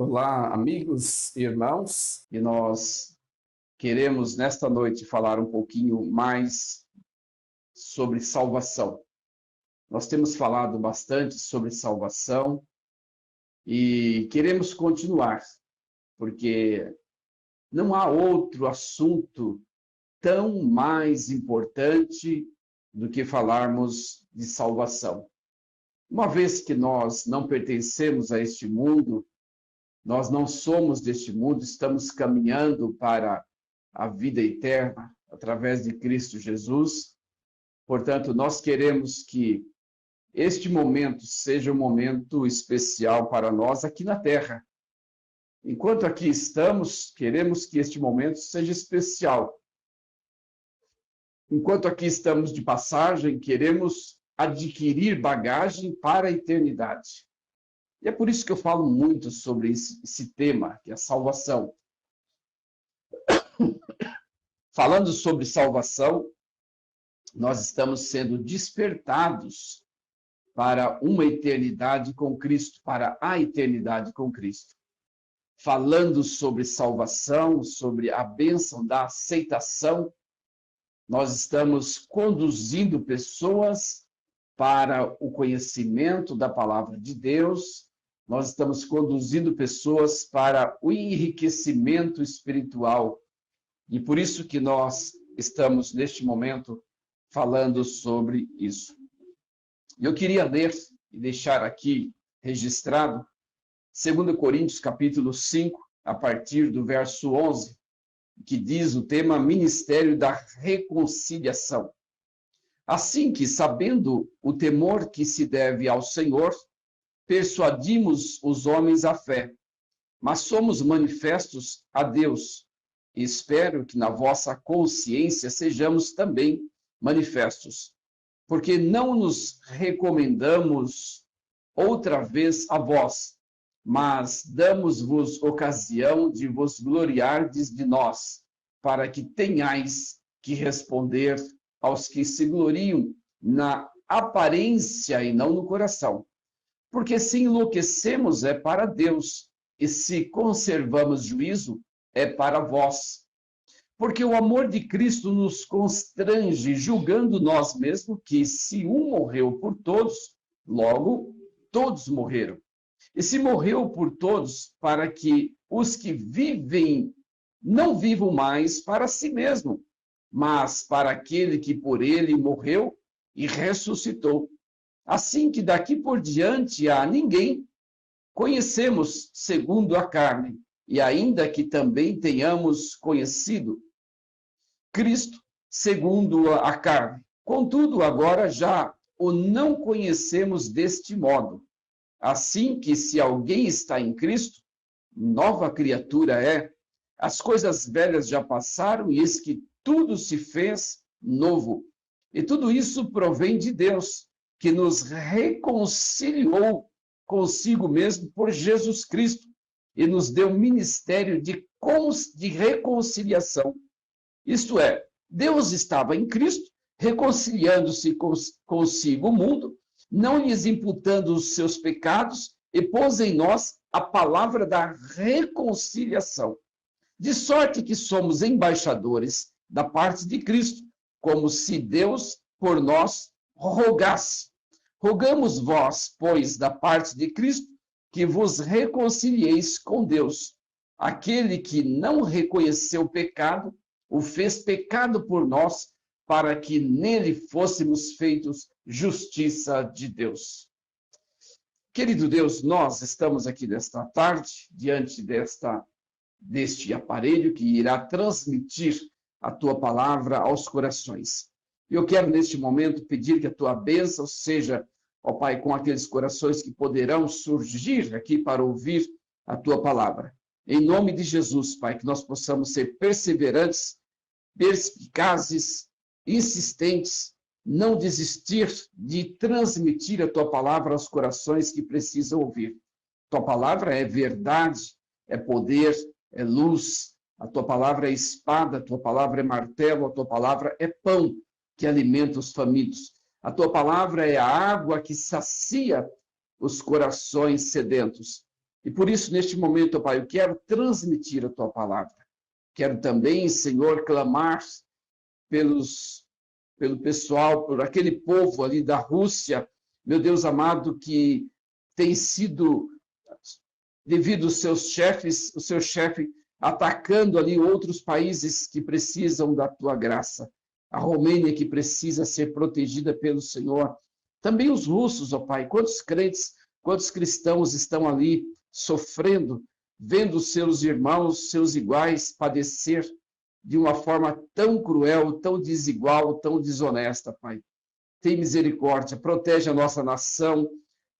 Olá, amigos e irmãos, e nós queremos nesta noite falar um pouquinho mais sobre salvação. Nós temos falado bastante sobre salvação e queremos continuar, porque não há outro assunto tão mais importante do que falarmos de salvação. Uma vez que nós não pertencemos a este mundo, nós não somos deste mundo, estamos caminhando para a vida eterna através de Cristo Jesus. Portanto, nós queremos que este momento seja um momento especial para nós aqui na Terra. Enquanto aqui estamos, queremos que este momento seja especial. Enquanto aqui estamos de passagem, queremos adquirir bagagem para a eternidade. E é por isso que eu falo muito sobre esse tema, que é a salvação. Falando sobre salvação, nós estamos sendo despertados para uma eternidade com Cristo, para a eternidade com Cristo. Falando sobre salvação, sobre a bênção da aceitação, nós estamos conduzindo pessoas para o conhecimento da palavra de Deus, nós estamos conduzindo pessoas para o enriquecimento espiritual. E por isso que nós estamos, neste momento, falando sobre isso. Eu queria ler e deixar aqui registrado 2 Coríntios, capítulo 5, a partir do verso 11, que diz o tema Ministério da Reconciliação. Assim que, sabendo o temor que se deve ao Senhor, persuadimos os homens à fé, mas somos manifestos a Deus. E espero que na vossa consciência sejamos também manifestos, porque não nos recomendamos outra vez a vós, mas damos-vos ocasião de vos gloriardes de nós, para que tenhais que responder aos que se gloriam na aparência e não no coração. Porque se enlouquecemos é para Deus, e se conservamos juízo é para vós. Porque o amor de Cristo nos constrange, julgando nós mesmos que se um morreu por todos, logo todos morreram. E se morreu por todos, para que os que vivem não vivam mais para si mesmo, mas para aquele que por ele morreu e ressuscitou. Assim que daqui por diante a ninguém conhecemos segundo a carne, e ainda que também tenhamos conhecido Cristo segundo a carne. Contudo, agora já o não conhecemos deste modo. Assim que se alguém está em Cristo, nova criatura é. As coisas velhas já passaram e eis que tudo se fez novo. E tudo isso provém de Deus, que nos reconciliou consigo mesmo por Jesus Cristo e nos deu ministério de reconciliação. Isto é, Deus estava em Cristo, reconciliando-se consigo o mundo, não lhes imputando os seus pecados, e pôs em nós a palavra da reconciliação. De sorte que somos embaixadores da parte de Cristo, como se Deus por nós rogasse. Rogamos vós, pois, da parte de Cristo, que vos reconcilieis com Deus. Aquele que não reconheceu o pecado, o fez pecado por nós, para que nele fôssemos feitos justiça de Deus. Querido Deus, nós estamos aqui nesta tarde, diante deste aparelho que irá transmitir a tua palavra aos corações. Eu quero, neste momento, pedir que a tua bênção seja, ó Pai, com aqueles corações que poderão surgir aqui para ouvir a tua palavra. Em nome de Jesus, Pai, que nós possamos ser perseverantes, perspicazes, insistentes, não desistir de transmitir a tua palavra aos corações que precisam ouvir. Tua palavra é verdade, é poder, é luz. A tua palavra é espada, a tua palavra é martelo, a tua palavra é pão que alimenta os famintos. A tua palavra é a água que sacia os corações sedentos. E por isso, neste momento, ó Pai, eu quero transmitir a tua palavra. Quero também, Senhor, clamar pelo pessoal, por aquele povo ali da Rússia, meu Deus amado, que tem sido, devido aos seus chefes, o seu chefe atacando ali outros países que precisam da tua graça. A Romênia que precisa ser protegida pelo Senhor. Também os russos, ó Pai, quantos crentes, quantos cristãos estão ali sofrendo, vendo seus irmãos, seus iguais padecer de uma forma tão cruel, tão desigual, tão desonesta, Pai. Tem misericórdia, protege a nossa nação,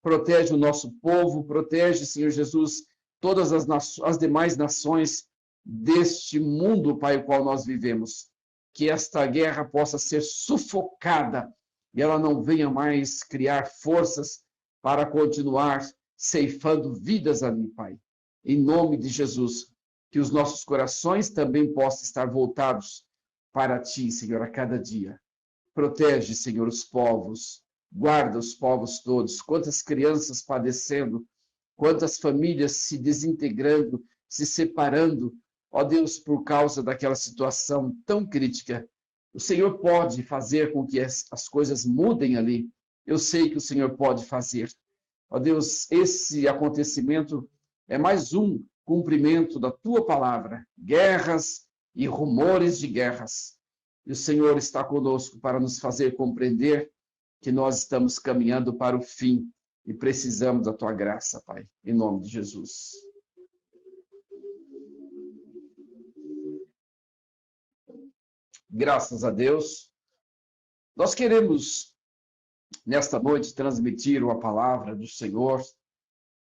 protege o nosso povo, protege, Senhor Jesus, todas as demais nações deste mundo, Pai, o qual nós vivemos. Que esta guerra possa ser sufocada e ela não venha mais criar forças para continuar ceifando vidas ali, Pai. Em nome de Jesus, que os nossos corações também possam estar voltados para Ti, Senhor, a cada dia. Protege, Senhor, os povos, guarda os povos todos. Quantas crianças padecendo, quantas famílias se desintegrando, se separando, ó Deus, por causa daquela situação tão crítica. O Senhor pode fazer com que as coisas mudem ali. Eu sei que o Senhor pode fazer. Ó Deus, esse acontecimento é mais um cumprimento da Tua palavra. Guerras e rumores de guerras. E o Senhor está conosco para nos fazer compreender que nós estamos caminhando para o fim e precisamos da Tua graça, Pai. Em nome de Jesus. Graças a Deus. Nós queremos, nesta noite, transmitir uma palavra do Senhor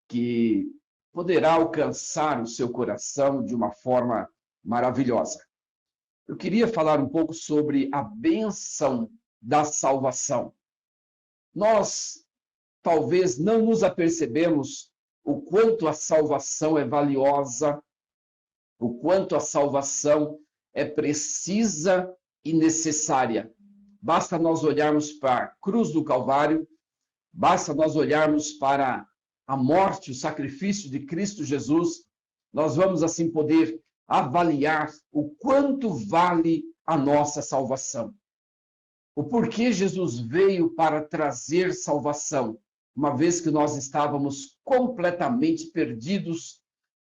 que poderá alcançar o seu coração de uma forma maravilhosa. Eu queria falar um pouco sobre a bênção da salvação. Nós, talvez, não nos apercebemos o quanto a salvação é valiosa, o quanto a salvação é precisa e necessária. Basta nós olharmos para a cruz do Calvário, basta nós olharmos para a morte, o sacrifício de Cristo Jesus, nós vamos assim poder avaliar o quanto vale a nossa salvação. O porquê Jesus veio para trazer salvação, uma vez que nós estávamos completamente perdidos,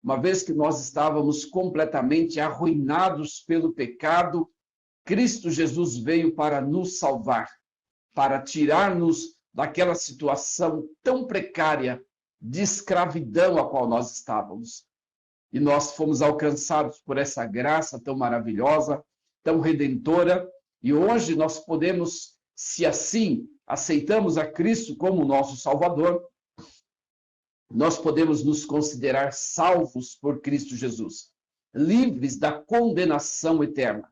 uma vez que nós estávamos completamente arruinados pelo pecado, Cristo Jesus veio para nos salvar, para tirar-nos daquela situação tão precária de escravidão a qual nós estávamos. E nós fomos alcançados por essa graça tão maravilhosa, tão redentora, e hoje nós podemos, se assim aceitamos a Cristo como nosso Salvador, nós podemos nos considerar salvos por Cristo Jesus, livres da condenação eterna.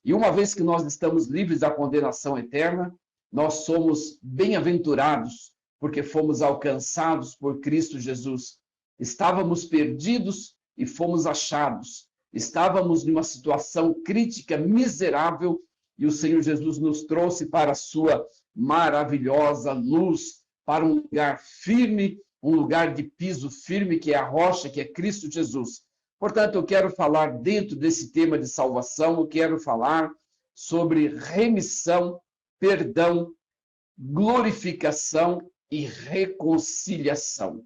E uma vez que nós estamos livres da condenação eterna, nós somos bem-aventurados, porque fomos alcançados por Cristo Jesus. Estávamos perdidos e fomos achados. Estávamos numa situação crítica, miserável, e o Senhor Jesus nos trouxe para a sua maravilhosa luz, para um lugar firme, um lugar de piso firme, que é a rocha, que é Cristo Jesus. Portanto, eu quero falar dentro desse tema de salvação, eu quero falar sobre remissão, perdão, glorificação e reconciliação.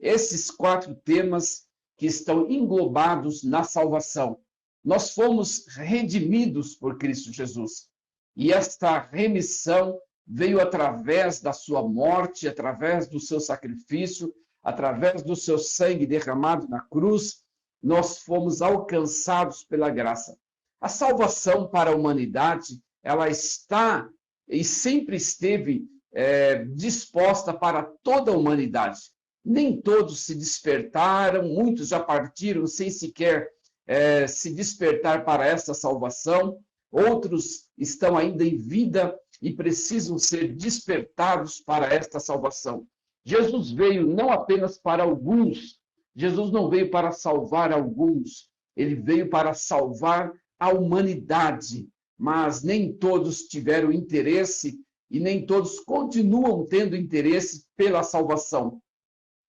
Esses 4 temas que estão englobados na salvação. Nós fomos redimidos por Cristo Jesus. E esta remissão veio através da sua morte, através do seu sacrifício, através do seu sangue derramado na cruz, nós fomos alcançados pela graça. A salvação para a humanidade, ela está e sempre esteve disposta para toda a humanidade. Nem todos se despertaram, muitos já partiram sem sequer se despertar para essa salvação, outros estão ainda em vida e precisam ser despertados para esta salvação. Jesus veio não apenas para alguns, Jesus não veio para salvar alguns, ele veio para salvar a humanidade, mas nem todos tiveram interesse e nem todos continuam tendo interesse pela salvação.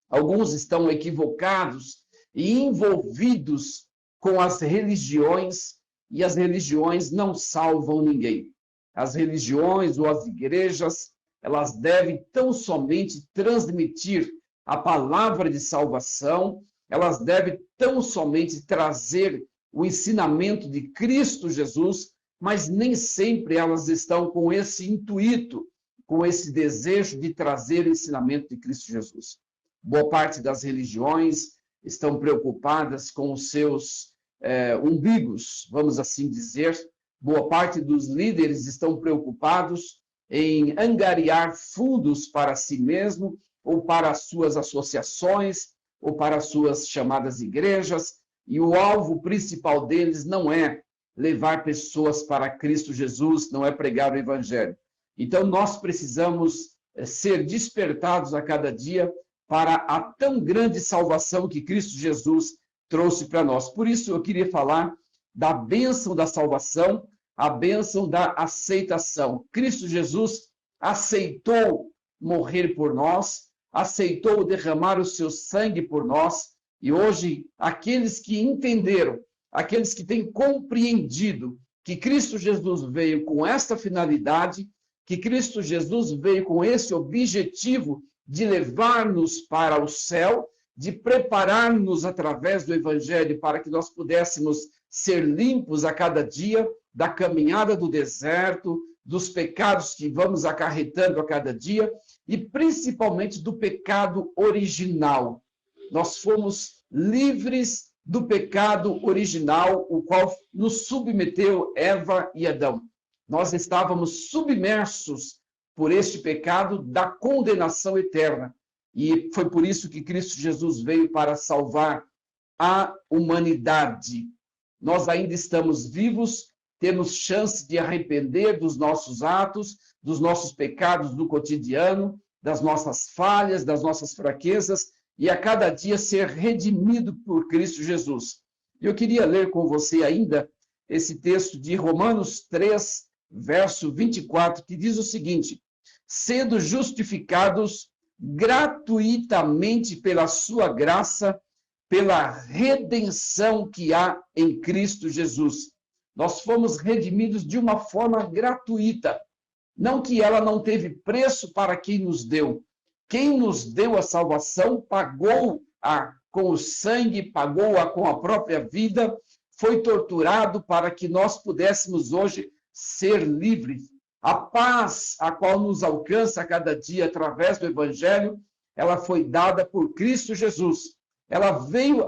Alguns estão equivocados e envolvidos com as religiões, e as religiões não salvam ninguém. As religiões ou as igrejas, elas devem tão somente transmitir a palavra de salvação, elas devem tão somente trazer o ensinamento de Cristo Jesus, mas nem sempre elas estão com esse intuito, com esse desejo de trazer o ensinamento de Cristo Jesus. Boa parte das religiões estão preocupadas com os seus umbigos, vamos assim dizer. Boa parte dos líderes estão preocupados em angariar fundos para si mesmo, ou para as suas associações, ou para as suas chamadas igrejas, e o alvo principal deles não é levar pessoas para Cristo Jesus, não é pregar o Evangelho. Então, nós precisamos ser despertados a cada dia para a tão grande salvação que Cristo Jesus trouxe para nós. Por isso, eu queria falar da bênção da salvação, a bênção da aceitação. Cristo Jesus aceitou morrer por nós, aceitou derramar o seu sangue por nós, e hoje, aqueles que entenderam, aqueles que têm compreendido que Cristo Jesus veio com esta finalidade, que Cristo Jesus veio com esse objetivo de levar-nos para o céu, de preparar-nos através do Evangelho para que nós pudéssemos ser limpos a cada dia da caminhada do deserto, dos pecados que vamos acarretando a cada dia e principalmente do pecado original. Nós fomos livres do pecado original, o qual nos submeteu Eva e Adão. Nós estávamos submersos por este pecado da condenação eterna. E foi por isso que Cristo Jesus veio para salvar a humanidade. Nós ainda estamos vivos, temos chance de arrepender dos nossos atos, dos nossos pecados do cotidiano, das nossas falhas, das nossas fraquezas, e a cada dia ser redimido por Cristo Jesus. Eu queria ler com você ainda esse texto de Romanos 3, verso 24, que diz o seguinte: sendo justificados gratuitamente pela sua graça, pela redenção que há em Cristo Jesus. Nós fomos redimidos de uma forma gratuita, não que ela não teve preço para quem nos deu. Quem nos deu a salvação pagou-a com o sangue, pagou-a com a própria vida, foi torturado para que nós pudéssemos hoje ser livres. A paz a qual nos alcança a cada dia através do Evangelho, ela foi dada por Cristo Jesus. Ela veio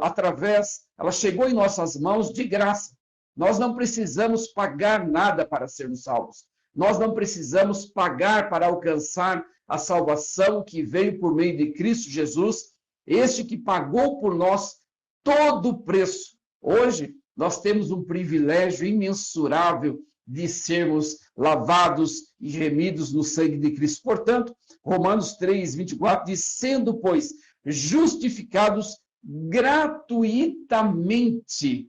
ela chegou em nossas mãos de graça. Nós não precisamos pagar nada para sermos salvos. Nós não precisamos pagar para alcançar a salvação que veio por meio de Cristo Jesus, este que pagou por nós todo o preço. Hoje, nós temos um privilégio imensurável de sermos lavados e remidos no sangue de Cristo. Portanto, Romanos 3, 24 diz: sendo, pois, justificados gratuitamente.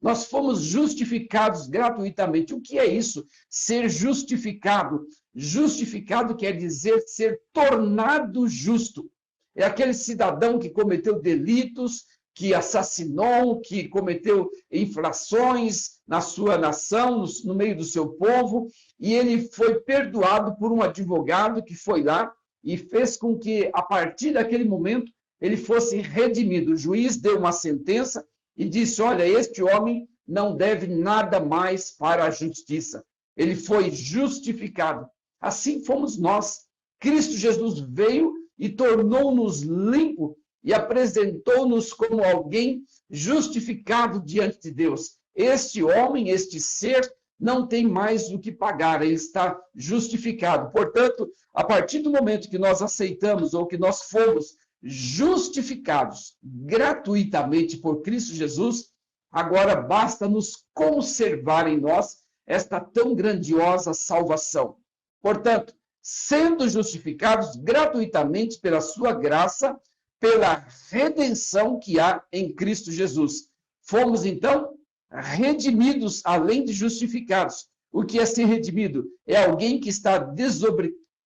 Nós fomos justificados gratuitamente. O que é isso? Ser justificado. Justificado quer dizer ser tornado justo. É aquele cidadão que cometeu delitos, que assassinou, que cometeu infrações na sua nação, no meio do seu povo, e ele foi perdoado por um advogado que foi lá e fez com que, a partir daquele momento, ele fosse redimido. O juiz deu uma sentença e disse: olha, este homem não deve nada mais para a justiça. Ele foi justificado. Assim fomos nós. Cristo Jesus veio e tornou-nos limpo e apresentou-nos como alguém justificado diante de Deus. Este homem, este ser, não tem mais o que pagar, ele está justificado. Portanto, a partir do momento que nós aceitamos ou que nós fomos justificados gratuitamente por Cristo Jesus, agora basta nos conservar em nós esta tão grandiosa salvação. Portanto, sendo justificados gratuitamente pela sua graça, pela redenção que há em Cristo Jesus. Fomos, então, redimidos, além de justificados. O que é ser redimido? É alguém que está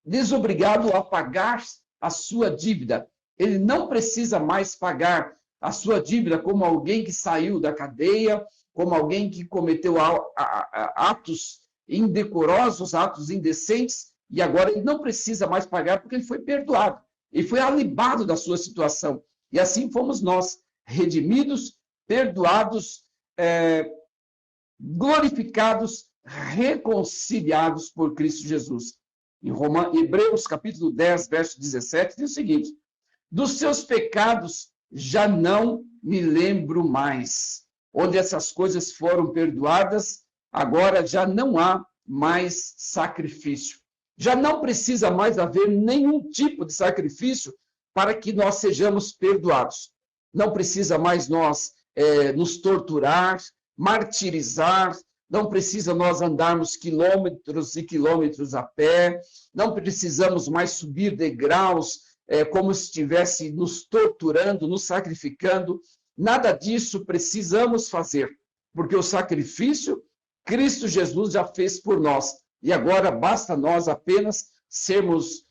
desobrigado a pagar a sua dívida. ele não precisa mais pagar a sua dívida como alguém que saiu da cadeia, como alguém que cometeu atos indecorosos, atos indecentes, e agora ele não precisa mais pagar porque ele foi perdoado, ele foi alibado da sua situação. E assim fomos nós, redimidos, perdoados, glorificados, reconciliados por Cristo Jesus. Em Hebreus capítulo 10, verso 17, diz o seguinte: dos seus pecados já não me lembro mais. Onde essas coisas foram perdoadas, agora já não há mais sacrifício. Já não precisa mais haver nenhum tipo de sacrifício para que nós sejamos perdoados. Não precisa mais nós nos torturar, martirizar, não precisa nós andarmos quilômetros e quilômetros a pé, não precisamos mais subir degraus como se estivesse nos torturando, nos sacrificando. Nada disso precisamos fazer, porque o sacrifício Cristo Jesus já fez por nós. E agora basta nós apenas sermos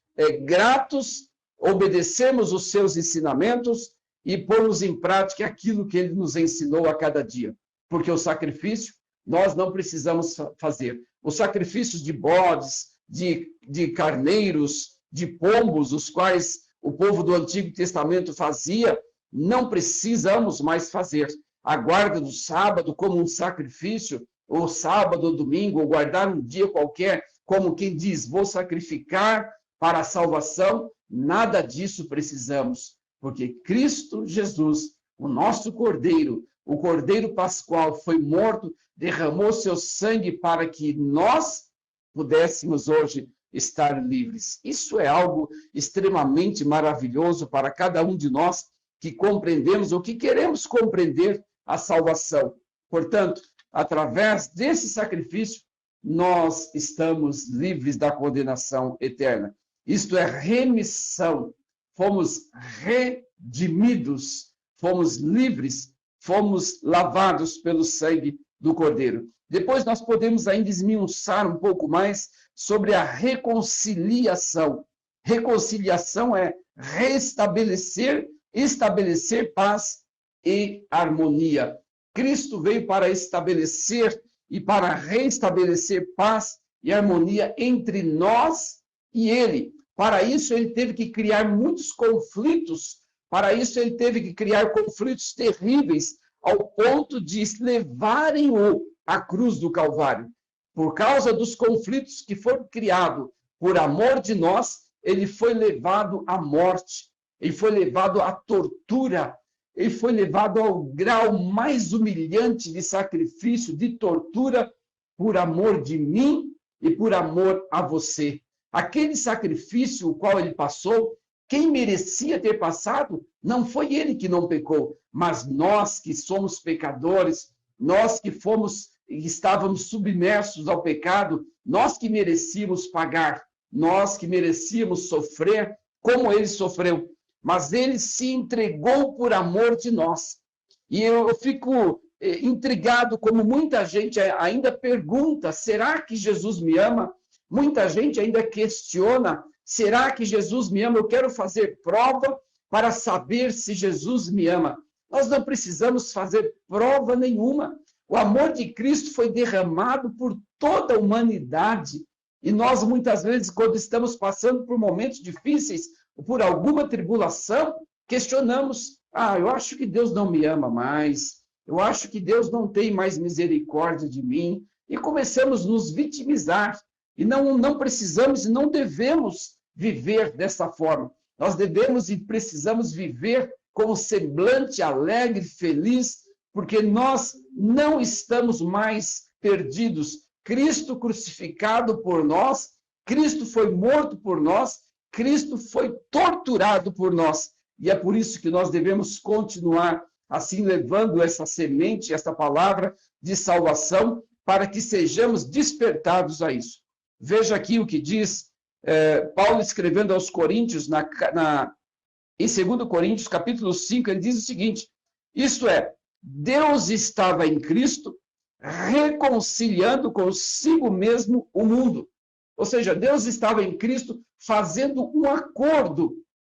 gratos, obedecermos os seus ensinamentos e pormos em prática aquilo que ele nos ensinou a cada dia. Porque o sacrifício nós não precisamos fazer. Os sacrifícios de bodes, de carneiros, de pombos, os quais o povo do Antigo Testamento fazia, não precisamos mais fazer. A guarda do sábado como um sacrifício, ou sábado ou domingo, ou guardar um dia qualquer, como quem diz, vou sacrificar para a salvação, nada disso precisamos, porque Cristo Jesus, o nosso Cordeiro, o Cordeiro Pascual, foi morto, derramou seu sangue para que nós pudéssemos hoje estar livres. Isso é algo extremamente maravilhoso para cada um de nós que compreendemos ou que queremos compreender a salvação. Portanto, através desse sacrifício, nós estamos livres da condenação eterna. Isto é remissão. Fomos redimidos, fomos livres, fomos lavados pelo sangue do Cordeiro. Depois nós podemos ainda esmiuçar um pouco mais sobre a reconciliação. Reconciliação é restabelecer, estabelecer paz e harmonia. Cristo veio para estabelecer e para restabelecer paz e harmonia entre nós e ele. Para isso, ele teve que criar muitos conflitos. Para isso, ele teve que criar conflitos terríveis, ao ponto de levarem-o à cruz do Calvário. Por causa dos conflitos que foram criados por amor de nós, ele foi levado à morte, ele foi levado à tortura, ele foi levado ao grau mais humilhante de sacrifício, de tortura, por amor de mim e por amor a você. Aquele sacrifício o qual ele passou, quem merecia ter passado, não foi ele que não pecou, mas nós que somos pecadores, nós que estávamos submersos ao pecado, nós que merecíamos pagar, nós que merecíamos sofrer como ele sofreu. Mas ele se entregou por amor de nós. E eu fico intrigado como muita gente ainda pergunta, será que Jesus me ama? Muita gente ainda questiona, será que Jesus me ama? Eu quero fazer prova para saber se Jesus me ama. Nós não precisamos fazer prova nenhuma. O amor de Cristo foi derramado por toda a humanidade. E nós, muitas vezes, quando estamos passando por momentos difíceis, por alguma tribulação, questionamos, eu acho que Deus não me ama mais, eu acho que Deus não tem mais misericórdia de mim, e começamos a nos vitimizar, e não precisamos e não devemos viver dessa forma. Nós devemos e precisamos viver com um semblante alegre, feliz, porque nós não estamos mais perdidos. Cristo crucificado por nós, Cristo foi morto por nós, Cristo foi torturado por nós. E é por isso que nós devemos continuar assim, levando essa semente, essa palavra de salvação, para que sejamos despertados a isso. Veja aqui o que diz Paulo escrevendo aos Coríntios, em 2 Coríntios, capítulo 5, ele diz o seguinte, isto é, Deus estava em Cristo, reconciliando consigo mesmo o mundo. Ou seja, Deus estava em Cristo fazendo um acordo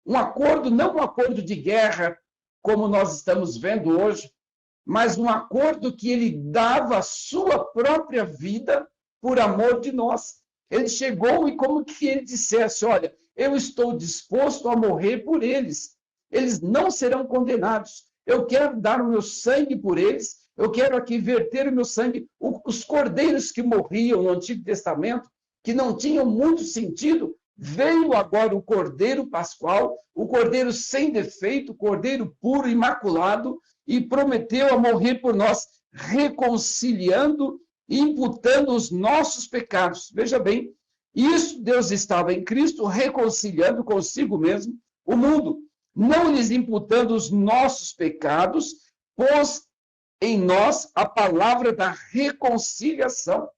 Um acordo, não um acordo de guerra, como nós estamos vendo hoje, mas um acordo que ele dava a sua própria vida por amor de nós. Ele chegou e como que ele dissesse, olha, eu estou disposto a morrer por eles. Eles não serão condenados. Eu quero dar o meu sangue por eles. Eu quero aqui verter o meu sangue. Os cordeiros que morriam no Antigo Testamento, que não tinham muito sentido, veio agora o Cordeiro Pascual, o Cordeiro sem defeito, o Cordeiro puro, imaculado, e prometeu a morrer por nós, reconciliando e imputando os nossos pecados. Veja bem, isso Deus estava em Cristo reconciliando consigo mesmo o mundo, não lhes imputando os nossos pecados, pôs em nós a palavra da reconciliação.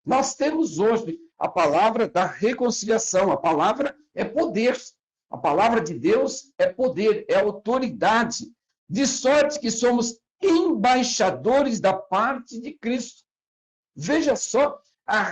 Nós temos hoje a palavra da reconciliação. A palavra é poder. A palavra de Deus é poder, é autoridade. De sorte que somos embaixadores da parte de Cristo. Veja só a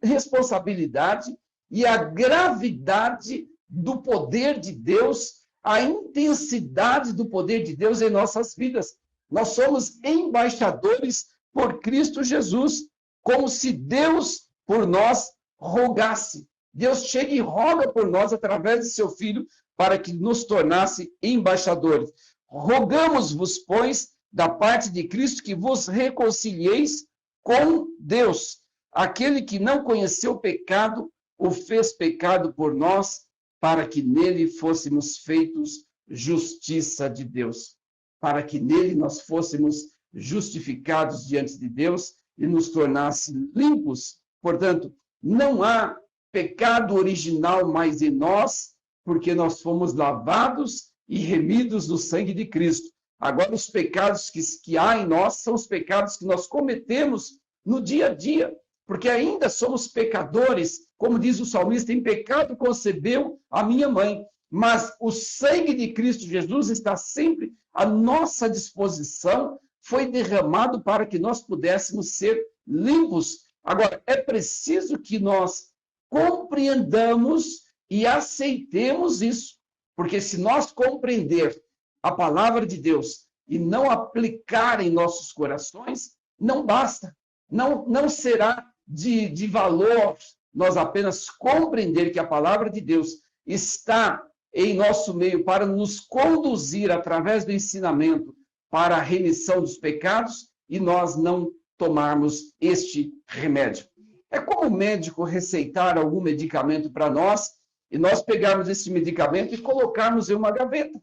responsabilidade e a gravidade do poder de Deus, a intensidade do poder de Deus em nossas vidas. Nós somos embaixadores por Cristo Jesus, como se Deus por nós rogasse. Deus chega e roga por nós através de seu Filho para que nos tornasse embaixadores. Rogamos-vos, pois, da parte de Cristo, que vos reconcilieis com Deus. Aquele que não conheceu o pecado, o fez pecado por nós, para que nele fôssemos feitos justiça de Deus. Para que nele nós fôssemos justificados diante de Deus e nos tornasse limpos. Portanto, não há pecado original mais em nós, porque nós fomos lavados e remidos no sangue de Cristo. Agora, os pecados que há em nós são os pecados que nós cometemos no dia a dia, porque ainda somos pecadores, como diz o salmista, em pecado concebeu a minha mãe. Mas o sangue de Cristo Jesus está sempre à nossa disposição, foi derramado para que nós pudéssemos ser limpos. Agora, é preciso que nós compreendamos e aceitemos isso, porque se nós compreender a palavra de Deus e não aplicar em nossos corações, não basta, não será de valor nós apenas compreender que a palavra de Deus está em nosso meio para nos conduzir através do ensinamento para a remissão dos pecados e nós não tomarmos este remédio. É como o médico receitar algum medicamento para nós e nós pegarmos esse medicamento e colocarmos em uma gaveta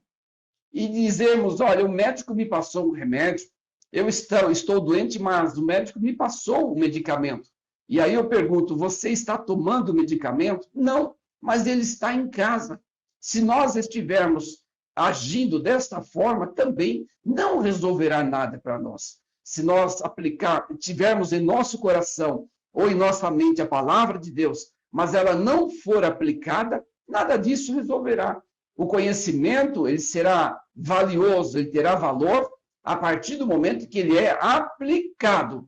e dizermos, olha, o médico me passou um remédio, eu estou doente, mas o médico me passou o medicamento. E aí eu pergunto, você está tomando o medicamento? Não, mas ele está em casa. Se nós estivermos agindo desta forma, também não resolverá nada para nós. Se nós tivermos em nosso coração ou em nossa mente a palavra de Deus, mas ela não for aplicada, nada disso resolverá. O conhecimento, ele será valioso, ele terá valor a partir do momento que ele é aplicado.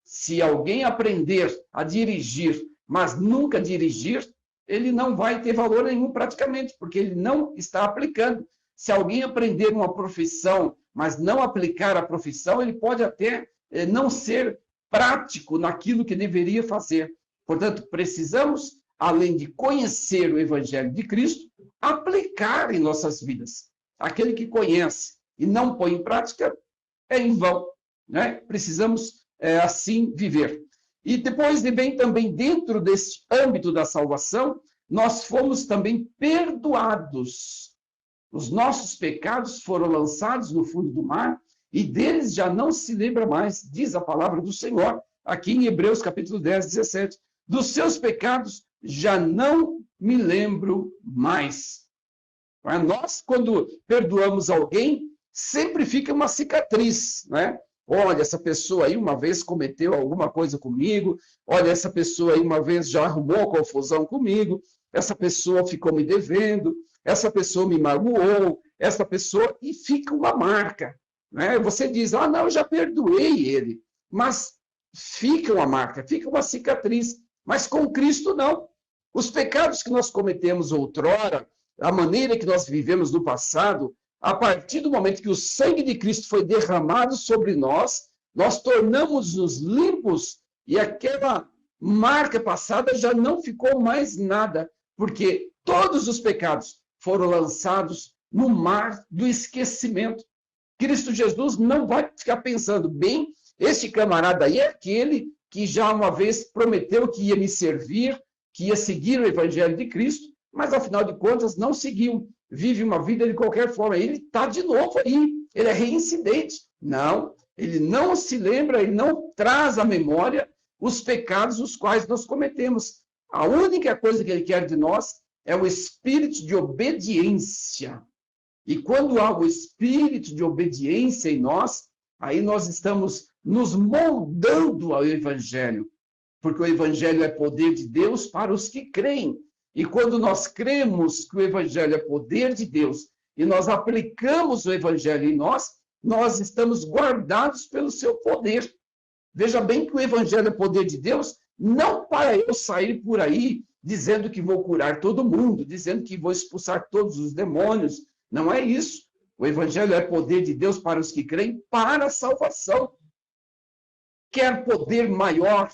Se alguém aprender a dirigir, mas nunca dirigir, ele não vai ter valor nenhum praticamente, porque ele não está aplicando. Se alguém aprender uma profissão, mas não aplicar a profissão, ele pode até não ser prático naquilo que deveria fazer. Portanto, precisamos, além de conhecer o Evangelho de Cristo, aplicar em nossas vidas. Aquele que conhece e não põe em prática é em vão, né? Precisamos assim viver. E depois vem também dentro desse âmbito da salvação, nós fomos também perdoados. Os nossos pecados foram lançados no fundo do mar e deles já não se lembra mais, diz a palavra do Senhor, aqui em Hebreus capítulo 10, 17. Dos seus pecados já não me lembro mais. Nós, quando perdoamos alguém, sempre fica uma cicatriz, né? Olha, essa pessoa aí uma vez cometeu alguma coisa comigo, olha, essa pessoa aí uma vez já arrumou confusão comigo, essa pessoa ficou me devendo, essa pessoa me magoou, essa pessoa, e fica uma marca, né? Você diz, não, eu já perdoei ele, mas fica uma marca, fica uma cicatriz, mas com Cristo não. Os pecados que nós cometemos outrora, a maneira que nós vivemos no passado, a partir do momento que o sangue de Cristo foi derramado sobre nós, nós tornamos-nos limpos e aquela marca passada já não ficou mais nada, porque todos os pecados foram lançados no mar do esquecimento. Cristo Jesus não vai ficar pensando, bem, este camarada aí é aquele que já uma vez prometeu que ia me servir, que ia seguir o evangelho de Cristo, mas afinal de contas não seguiu, vive uma vida de qualquer forma. Ele está de novo aí, ele é reincidente. Não, ele não se lembra, ele não traz à memória os pecados os quais nós cometemos. A única coisa que ele quer de nós é o espírito de obediência. E quando há o espírito de obediência em nós, aí nós estamos nos moldando ao evangelho, porque o evangelho é poder de Deus para os que creem. E quando nós cremos que o evangelho é poder de Deus e nós aplicamos o evangelho em nós, nós estamos guardados pelo seu poder. Veja bem que o evangelho é poder de Deus, não para eu sair por aí dizendo que vou curar todo mundo, dizendo que vou expulsar todos os demônios. Não é isso. O evangelho é poder de Deus para os que creem, para a salvação. Quer poder maior,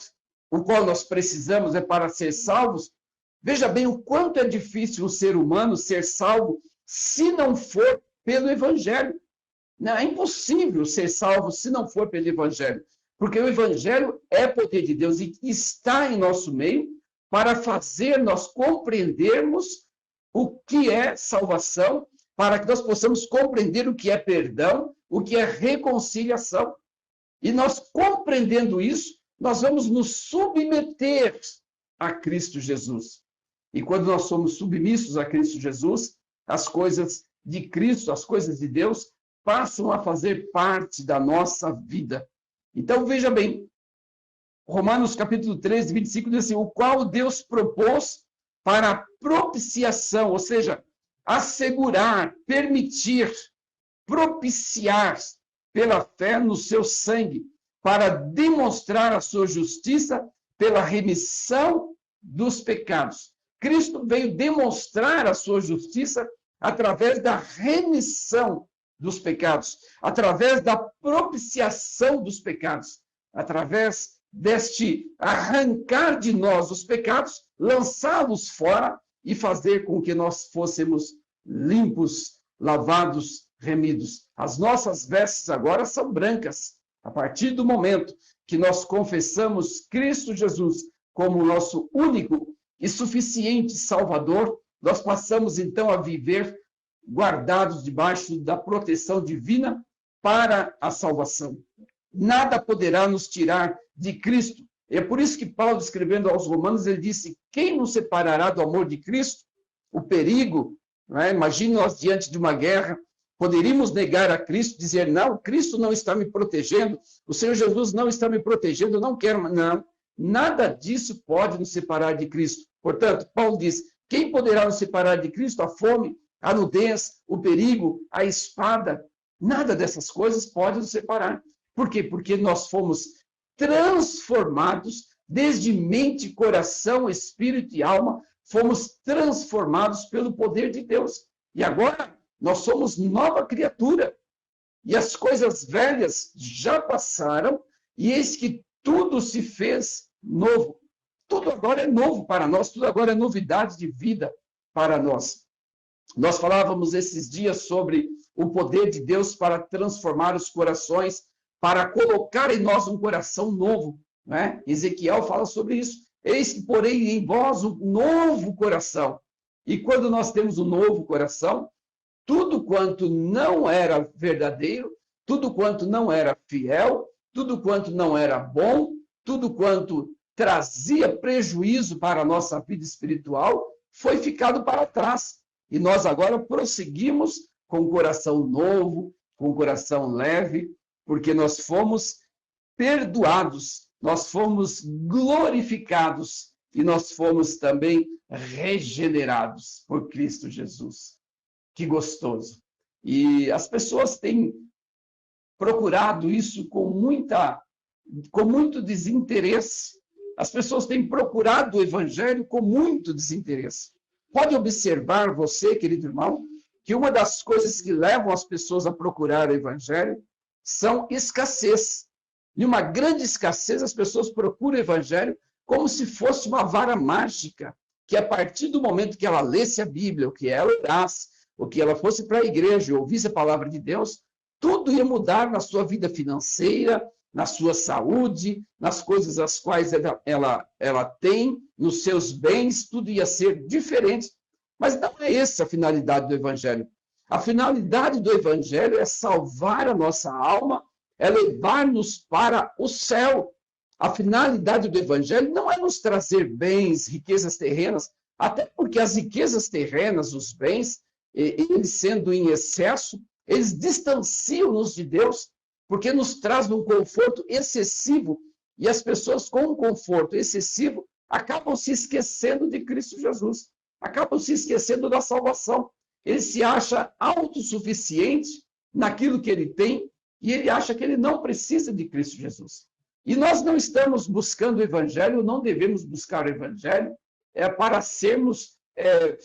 o qual nós precisamos é para ser salvos? Veja bem o quanto é difícil um ser humano ser salvo se não for pelo evangelho. Não, é impossível ser salvo se não for pelo evangelho, porque o evangelho é poder de Deus e está em nosso meio para fazer nós compreendermos o que é salvação, para que nós possamos compreender o que é perdão, o que é reconciliação. E nós compreendendo isso, nós vamos nos submeter a Cristo Jesus. E quando nós somos submissos a Cristo Jesus, as coisas de Cristo, as coisas de Deus, passam a fazer parte da nossa vida. Então, veja bem, Romanos capítulo 13, 25, diz assim, o qual Deus propôs para a propiciação, ou seja, assegurar, permitir, propiciar pela fé no seu sangue, para demonstrar a sua justiça pela remissão dos pecados. Cristo veio demonstrar a sua justiça através da remissão dos pecados, através da propiciação dos pecados, através deste arrancar de nós os pecados, lançá-los fora e fazer com que nós fôssemos limpos, lavados, remidos. As nossas vestes agora são brancas. A partir do momento que nós confessamos Cristo Jesus como nosso único e suficiente Salvador, nós passamos então a viver guardados debaixo da proteção divina para a salvação. Nada poderá nos tirar de Cristo. É por isso que Paulo, escrevendo aos Romanos, ele disse, quem nos separará do amor de Cristo? O perigo, não é? Imagine nós diante de uma guerra, poderíamos negar a Cristo, dizer, não, Cristo não está me protegendo, o Senhor Jesus não está me protegendo, eu não quero, não. Nada disso pode nos separar de Cristo. Portanto, Paulo diz, quem poderá nos separar de Cristo? A fome, a nudez, o perigo, a espada. Nada dessas coisas pode nos separar. Por quê? Porque nós fomos transformados, desde mente, coração, espírito e alma, fomos transformados pelo poder de Deus. E agora nós somos nova criatura. E as coisas velhas já passaram, e eis que tudo se fez novo. Tudo agora é novo para nós, tudo agora é novidade de vida para nós. Nós falávamos esses dias sobre o poder de Deus para transformar os corações, para colocar em nós um coração novo. Né? Ezequiel fala sobre isso. Eis que porém em vós um novo coração. E quando nós temos um novo coração, tudo quanto não era verdadeiro, tudo quanto não era fiel, tudo quanto não era bom, tudo quanto trazia prejuízo para a nossa vida espiritual, foi ficado para trás. E nós agora prosseguimos com o coração novo, com o coração leve, porque nós fomos perdoados, nós fomos glorificados e nós fomos também regenerados por Cristo Jesus. Que gostoso! E as pessoas têm procurado isso com muito desinteresse. As pessoas têm procurado o evangelho com muito desinteresse. Pode observar você, querido irmão, que uma das coisas que levam as pessoas a procurar o evangelho são escassez. E uma grande escassez, as pessoas procuram o evangelho como se fosse uma vara mágica, que a partir do momento que ela lesse a Bíblia, ou que ela orasse, ou que ela fosse para a igreja, ouvisse a palavra de Deus, tudo ia mudar na sua vida financeira, na sua saúde, nas coisas as quais ela tem, nos seus bens, tudo ia ser diferente. Mas não é essa a finalidade do Evangelho. A finalidade do Evangelho é salvar a nossa alma, é levar-nos para o céu. A finalidade do Evangelho não é nos trazer bens, riquezas terrenas, até porque as riquezas terrenas, os bens, eles sendo em excesso, eles distanciam-nos de Deus, porque nos traz um conforto excessivo, e as pessoas com um conforto excessivo acabam se esquecendo de Cristo Jesus, acabam se esquecendo da salvação. Ele se acha autossuficiente naquilo que ele tem, e ele acha que ele não precisa de Cristo Jesus. E nós não estamos buscando o Evangelho, não devemos buscar o Evangelho para sermos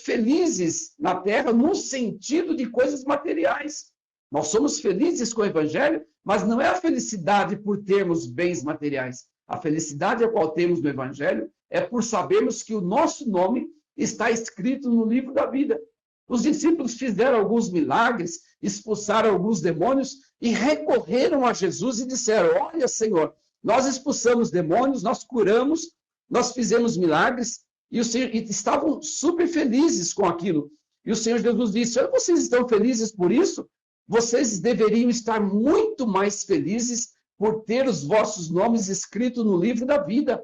felizes na Terra no sentido de coisas materiais. Nós somos felizes com o Evangelho, mas não é a felicidade por termos bens materiais. A felicidade a qual temos no Evangelho é por sabermos que o nosso nome está escrito no livro da vida. Os discípulos fizeram alguns milagres, expulsaram alguns demônios e recorreram a Jesus e disseram: olha, Senhor, nós expulsamos demônios, nós curamos, nós fizemos milagres, e estavam super felizes com aquilo. E o Senhor Jesus disse: olha, vocês estão felizes por isso? Vocês deveriam estar muito mais felizes por ter os vossos nomes escritos no livro da vida.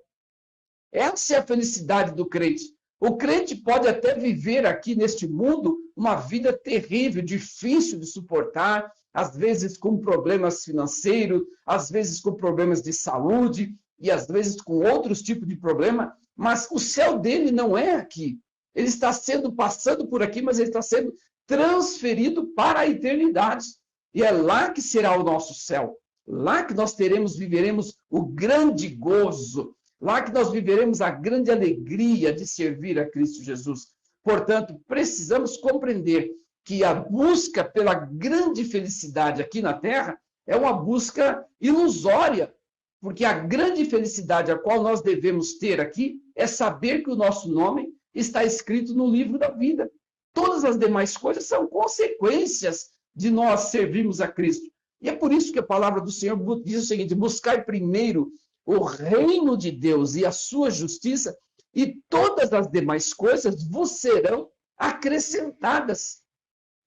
Essa é a felicidade do crente. O crente pode até viver aqui neste mundo uma vida terrível, difícil de suportar, às vezes com problemas financeiros, às vezes com problemas de saúde e às vezes com outros tipos de problema, mas o céu dele não é aqui. Ele está passando por aqui, mas ele está sendo transferido para a eternidade. E é lá que será o nosso céu. Lá que nós viveremos o grande gozo. Lá que nós viveremos a grande alegria de servir a Cristo Jesus. Portanto, precisamos compreender que a busca pela grande felicidade aqui na Terra é uma busca ilusória, porque a grande felicidade a qual nós devemos ter aqui é saber que o nosso nome está escrito no livro da vida. Todas as demais coisas são consequências de nós servirmos a Cristo. E é por isso que a palavra do Senhor diz o seguinte: buscai primeiro o reino de Deus e a sua justiça, e todas as demais coisas vos serão acrescentadas.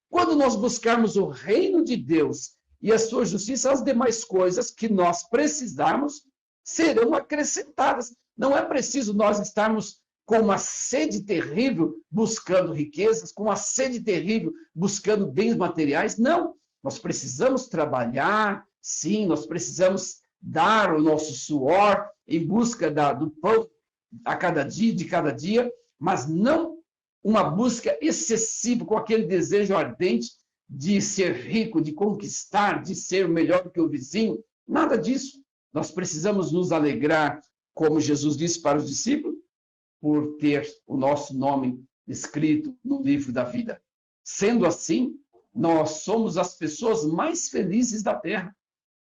Quando nós buscarmos o reino de Deus e a sua justiça, as demais coisas que nós precisarmos serão acrescentadas. Não é preciso nós estarmos com uma sede terrível buscando riquezas, com uma sede terrível buscando bens materiais. Não, nós precisamos trabalhar, sim, nós precisamos dar o nosso suor em busca do pão a cada dia, de cada dia, mas não uma busca excessiva com aquele desejo ardente de ser rico, de conquistar, de ser melhor que o vizinho. Nada disso. Nós precisamos nos alegrar, como Jesus disse para os discípulos, por ter o nosso nome escrito no livro da vida. Sendo assim, nós somos as pessoas mais felizes da terra,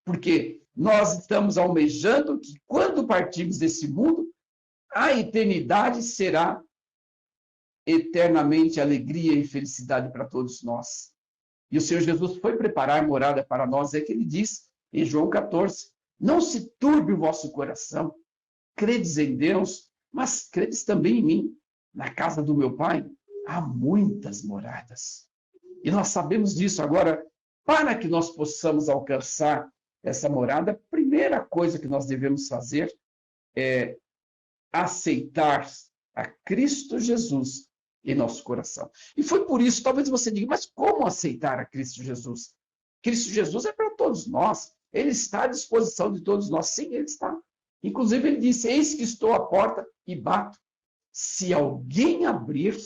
porque nós estamos almejando que, quando partirmos desse mundo, a eternidade será eternamente alegria e felicidade para todos nós. E o Senhor Jesus foi preparar morada para nós, é que ele diz em João 14, não se turbe o vosso coração, credes em Deus, mas credes também em mim. Na casa do meu Pai há muitas moradas. E nós sabemos disso. Agora, para que nós possamos alcançar essa morada, a primeira coisa que nós devemos fazer é aceitar a Cristo Jesus em nosso coração. E foi por isso, talvez você diga, mas como aceitar a Cristo Jesus? Cristo Jesus é para todos nós. Ele está à disposição de todos nós. Sim, ele está. Inclusive, ele disse, eis que estou à porta e bato. Se alguém abrir,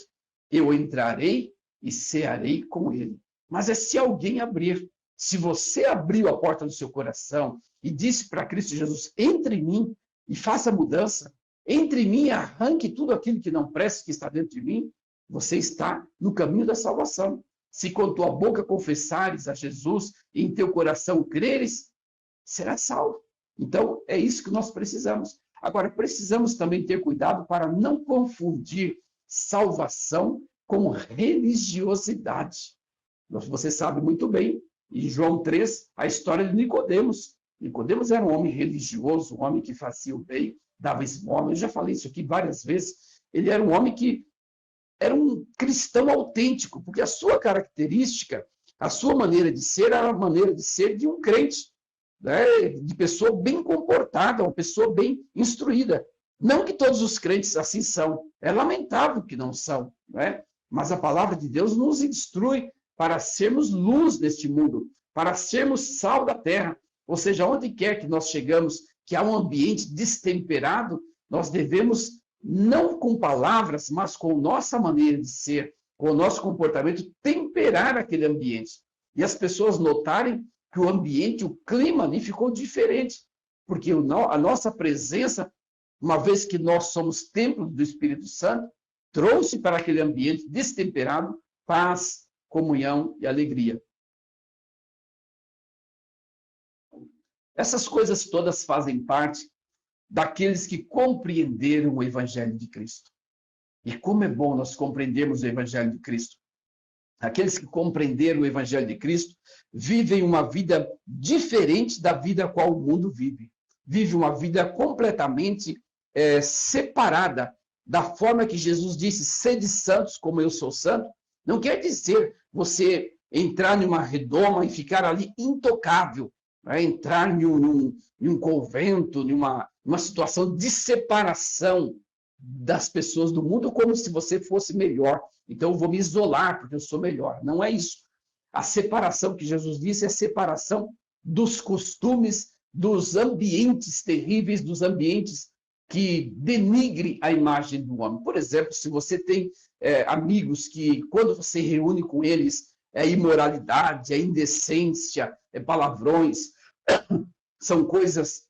eu entrarei e cearei com ele. Mas é se alguém abrir. Se você abriu a porta do seu coração e disse para Cristo Jesus, entre em mim e faça a mudança, entre em mim e arranque tudo aquilo que não presta, que está dentro de mim, você está no caminho da salvação. Se com tua boca confessares a Jesus e em teu coração creres, será salvo. Então, é isso que nós precisamos. Agora, precisamos também ter cuidado para não confundir salvação com religiosidade. Você sabe muito bem, em João 3, a história de Nicodemos. Nicodemos era um homem religioso, um homem que fazia o bem, dava esmola. Eu já falei isso aqui várias vezes. Ele era um homem que era um cristão autêntico, porque a sua característica, a sua maneira de ser, era a maneira de ser de um crente, né? De pessoa bem comportada, uma pessoa bem instruída. Não que todos os crentes assim são, é lamentável que não são, né? Mas a palavra de Deus nos instrui para sermos luz neste mundo, para sermos sal da terra. Ou seja, onde quer que nós chegamos, que há um ambiente destemperado, nós devemos, não com palavras, mas com nossa maneira de ser, com o nosso comportamento, temperar aquele ambiente. E as pessoas notarem que o ambiente, o clima ali ficou diferente, porque a nossa presença, uma vez que nós somos templo do Espírito Santo, trouxe para aquele ambiente destemperado paz, comunhão e alegria. Essas coisas todas fazem parte daqueles que compreenderam o Evangelho de Cristo. E como é bom nós compreendermos o Evangelho de Cristo. Aqueles que compreenderam o Evangelho de Cristo vivem uma vida diferente da vida a qual o mundo vive. Vive uma vida completamente separada da forma que Jesus disse, sede santos como eu sou santo. Não quer dizer você entrar numa redoma e ficar ali intocável, né? Entrar em um convento, numa situação de separação das pessoas do mundo, como se você fosse melhor. Então, eu vou me isolar porque eu sou melhor. Não é isso. A separação que Jesus disse é a separação dos costumes, dos ambientes terríveis, dos ambientes que denigre a imagem do homem. Por exemplo, se você tem amigos que, quando você reúne com eles, é imoralidade, é indecência, é palavrões, são coisas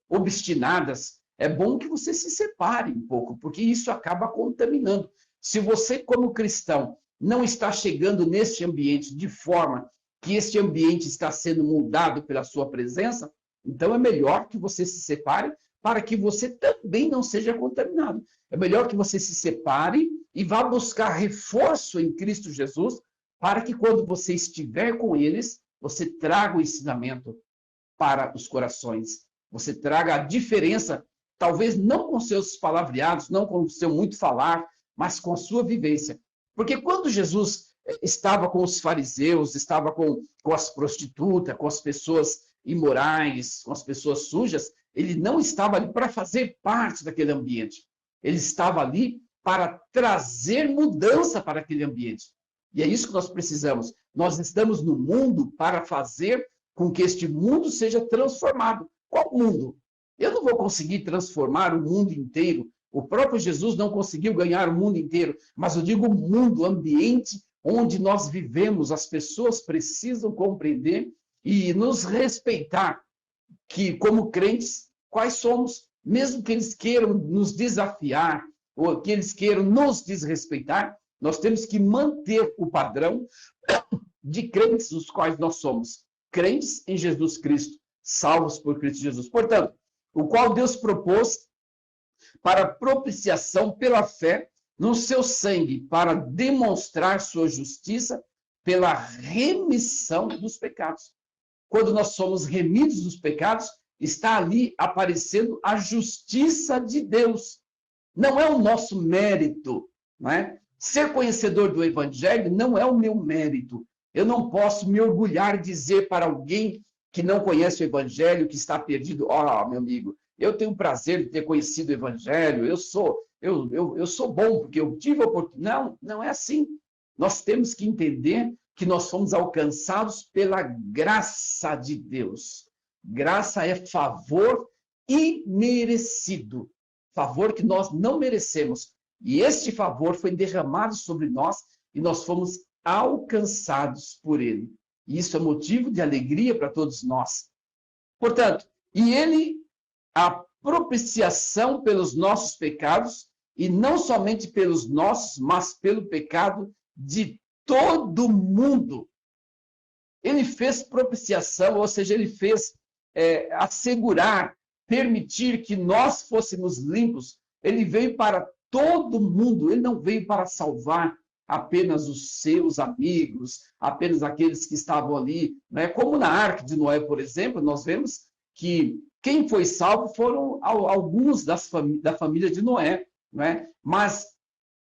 obstinadas, é bom que você se separe um pouco, porque isso acaba contaminando. Se você, como cristão, não está chegando neste ambiente de forma que este ambiente está sendo mudado pela sua presença, então é melhor que você se separe para que você também não seja contaminado. É melhor que você se separe e vá buscar reforço em Cristo Jesus, para que quando você estiver com eles, você traga o ensinamento para os corações. Você traga a diferença, talvez não com seus palavreados, não com o seu muito falar, mas com a sua vivência. Porque quando Jesus estava com os fariseus, estava com as prostitutas, com as pessoas imorais, com as pessoas sujas, ele não estava ali para fazer parte daquele ambiente. Ele estava ali para trazer mudança para aquele ambiente. E é isso que nós precisamos. Nós estamos no mundo para fazer com que este mundo seja transformado. Qual mundo? Eu não vou conseguir transformar o mundo inteiro. O próprio Jesus não conseguiu ganhar o mundo inteiro. Mas eu digo o mundo, o ambiente onde nós vivemos. As pessoas precisam compreender e nos respeitar que, como crentes, quais somos. Mesmo que eles queiram nos desafiar ou que eles queiram nos desrespeitar, nós temos que manter o padrão de crentes dos quais nós somos. Crentes em Jesus Cristo, salvos por Cristo Jesus. Portanto, o qual Deus propôs para propiciação pela fé no seu sangue, para demonstrar sua justiça pela remissão dos pecados. Quando nós somos remidos dos pecados, está ali aparecendo a justiça de Deus. Não é o nosso mérito, não é? Ser conhecedor do Evangelho não é o meu mérito. Eu não posso me orgulhar de dizer para alguém que não conhece o Evangelho, que está perdido, meu amigo, eu tenho o prazer de ter conhecido o Evangelho, eu sou bom, porque eu tive a oportunidade. Não, não é assim. Nós temos que entender que nós fomos alcançados pela graça de Deus. Graça é favor imerecido. Favor que nós não merecemos. E este favor foi derramado sobre nós e nós fomos alcançados por ele. E isso é motivo de alegria para todos nós. Portanto, a propiciação pelos nossos pecados, e não somente pelos nossos, mas pelo pecado de todo mundo. Ele fez propiciação, ou seja, ele fez assegurar, permitir que nós fôssemos limpos. Ele veio para todo mundo, ele não veio para salvar apenas os seus amigos, apenas aqueles que estavam ali. Né? Como na Arca de Noé, por exemplo, nós vemos que quem foi salvo foram alguns da família de Noé. Né? Mas